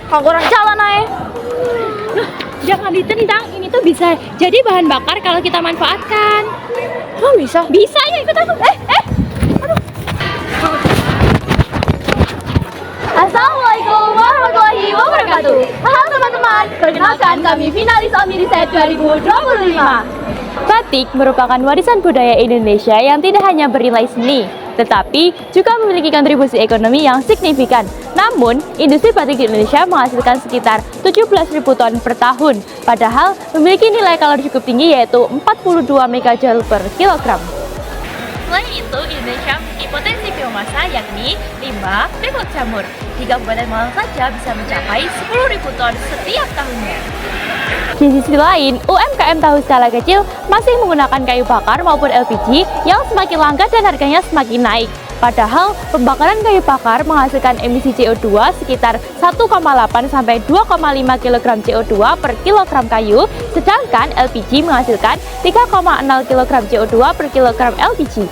Kurang jalan aja. Jangan ditendang, ini tuh bisa jadi bahan bakar kalau kita manfaatkan. Oh bisa? Bisa ya, ikut aku. Aduh. Assalamualaikum warahmatullahi wabarakatuh. Halo teman-teman, perkenalkan kami finalis Omniset 2025. Batik merupakan warisan budaya Indonesia yang tidak hanya bernilai seni, tetapi juga memiliki kontribusi ekonomi yang signifikan. Namun, industri batik di Indonesia menghasilkan sekitar 17.000 ton per tahun, padahal memiliki nilai kalori cukup tinggi yaitu 42 megajoule per kilogram. Selain itu, Indonesia memiliki potensi biomasa yakni limbah backlog jamur. Di Kabupaten Malang saja bisa mencapai 10.000 ton setiap tahunnya. Di sisi lain, UMKM tahu skala kecil masih menggunakan kayu bakar maupun LPG yang semakin langka dan harganya semakin naik. Padahal, pembakaran kayu bakar menghasilkan emisi CO2 sekitar 1,8 sampai 2,5 kg CO2 per kilogram kayu, sedangkan LPG menghasilkan 3,0 kg CO2 per kilogram LPG.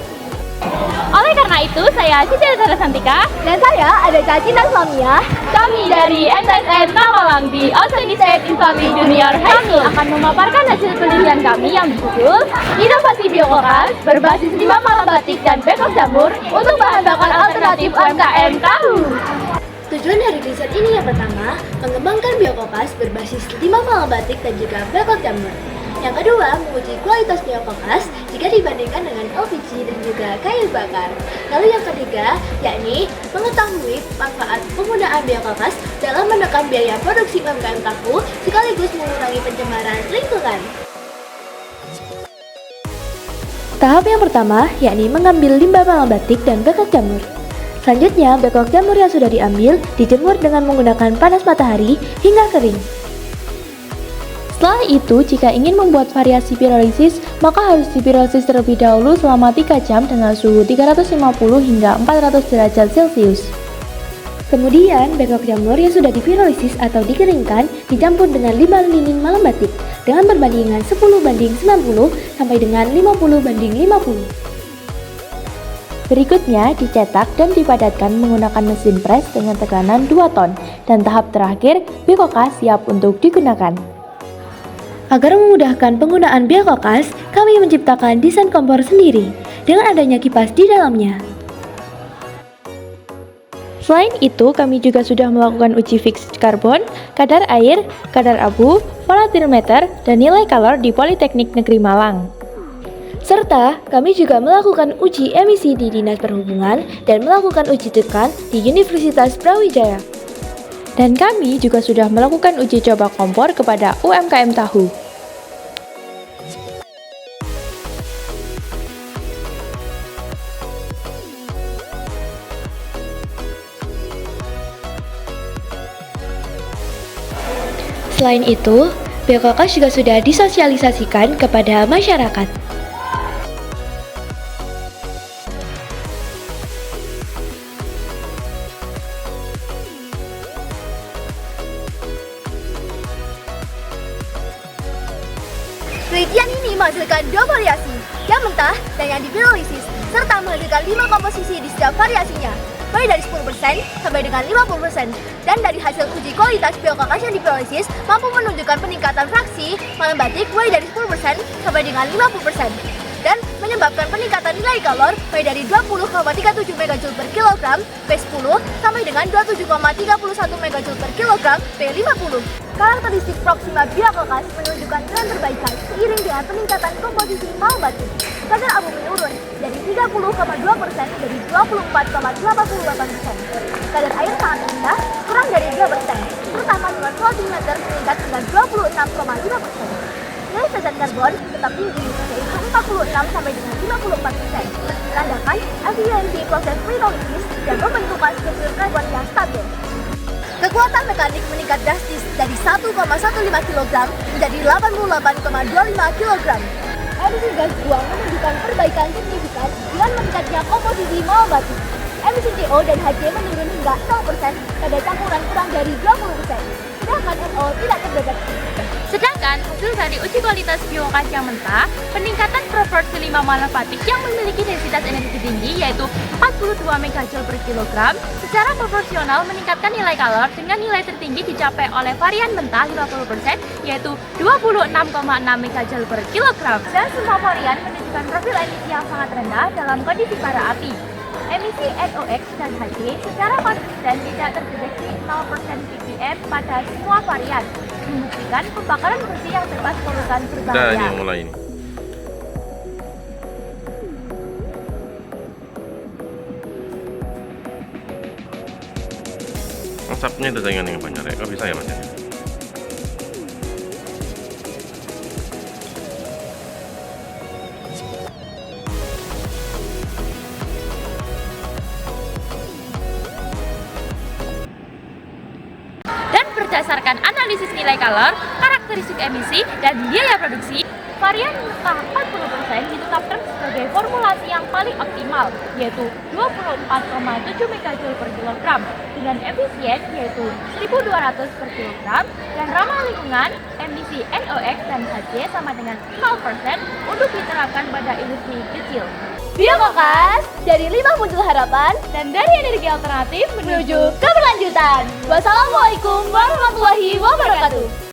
Oleh karena itu, saya Cici Santika Dan saya ada Cacina Slamia. kami dari MTSN Malang di Omniset Islamic Junior High School akan memaparkan hasil penelitian kami yang berjudul Inovasi Biokokas berbasis limbah malam batik dan backlog jamur untuk bahan bakar alternatif UMKM tahu. Tujuan dari riset ini yang pertama, mengembangkan biokokas berbasis limbah malam batik dan juga backlog jamur. Yang kedua, menguji kualitas biokokas jika dibandingkan dengan LPG dan juga kayu bakar. Lalu yang ketiga, yakni mengetahui manfaat penggunaan biokokas dalam menekan biaya produksi UMKM tahu sekaligus mengurangi pencemaran lingkungan. Tahap yang pertama, yakni mengambil limbah malam batik dan backlog jamur. Selanjutnya, backlog jamur yang sudah diambil dijemur dengan menggunakan panas matahari hingga kering. Setelah itu, jika ingin membuat variasi pirolisis, maka harus dipirolisis terlebih dahulu selama 3 jam dengan suhu 350 hingga 400 derajat Celcius. Kemudian, backlog jamur yang sudah dipirolisis atau dikeringkan dicampur dengan limbah linin malam batik dengan perbandingan 10:90 sampai dengan 50:50. Berikutnya dicetak dan dipadatkan menggunakan mesin pres dengan tekanan 2 ton dan tahap terakhir biokokas siap untuk digunakan. Agar memudahkan penggunaan biokokas, kami menciptakan desain kompor sendiri dengan adanya kipas di dalamnya. Selain itu, kami juga sudah melakukan uji fixed karbon, kadar air, kadar abu, volatilometer, dan nilai kalor di Politeknik Negeri Malang. Serta, kami juga melakukan uji emisi di Dinas Perhubungan dan melakukan uji tekan di Universitas Brawijaya. Dan kami juga sudah melakukan uji coba kompor kepada UMKM tahu. Selain itu, biokokas juga sudah disosialisasikan kepada masyarakat. Penelitian ini menghasilkan 2 variasi, yang mentah dan yang dipirolisis, serta menghasilkan 5 komposisi di setiap variasinya, mulai dari 10% sampai dengan 50%. Dan dari hasil uji kualitas biokokas yang dipirolisis mampu menunjukkan peningkatan fraksi malam batik mulai dari 10% sampai dengan 50%. Dan menyebabkan peningkatan nilai kalor mulai dari 20,37 megajoule per kilogram P10 sampai dengan 27,31 megajoule per kilogram P50. Karakteristik Proxima biokokas menunjukkan tren perbaikan seiring dengan peningkatan komposisi malam batik. Kadar abu menurun dari 30,2% menjadi 24,88%. Kadar air sangat rendah, kurang dari 2%, serta kandungan volatilometer meningkat hingga 26,5%. Nilai zat karbon tetap tinggi, yaitu 46 sampai dengan 54%, menandakan efisiensi proses pirolisis dan pembentukan struktur karbon yang stabil. Kekuatan mekanik meningkat drastis dari 1,15 kg menjadi 88,25 kg. Emisi gas buang menunjukkan perbaikan signifikan dengan meningkatnya komposisi malam batik. Emisi CO dan HC menurun hingga 0% pada campuran kurang dari 20%. sedangkan NO tidak terdeteksi. Sedangkan hasil dari uji kualitas biokacang mentah, peningkatan proporsi limbah manufaktur yang memiliki densitas energi tinggi yaitu 42 MJ per kilogram secara proporsional meningkatkan nilai kalor dengan nilai tertinggi dicapai oleh varian mentah 50% yaitu 26,6 MJ per kilogram. Dan semua varian menunjukkan profil emisi yang sangat rendah dalam kondisi bara api. Emisi NOx dan HC secara konsisten tidak terdeteksi 0% ppm pada semua varian, membuktikan pembakaran bersih yang bebas polutan Udah berbahaya. ini mulai ini. Asapnya itu dengan yang banyak, kok bisa ya mas? Dan berdasarkan analisis nilai kalor, karakteristik emisi, dan biaya produksi, varian mentah 40% ditetapkan sebagai formulasi yang paling optimal, yaitu 24,7 MJ per kilogram, dengan efisien yaitu 1.200 per kilogram, dan ramah lingkungan, emisi NOx dan HC sama dengan 0% untuk diterapkan pada industri kecil. Biomokas dari 5 muncul harapan Dan dari energi alternatif menuju keberlanjutan. Wassalamualaikum warahmatullahi wabarakatuh.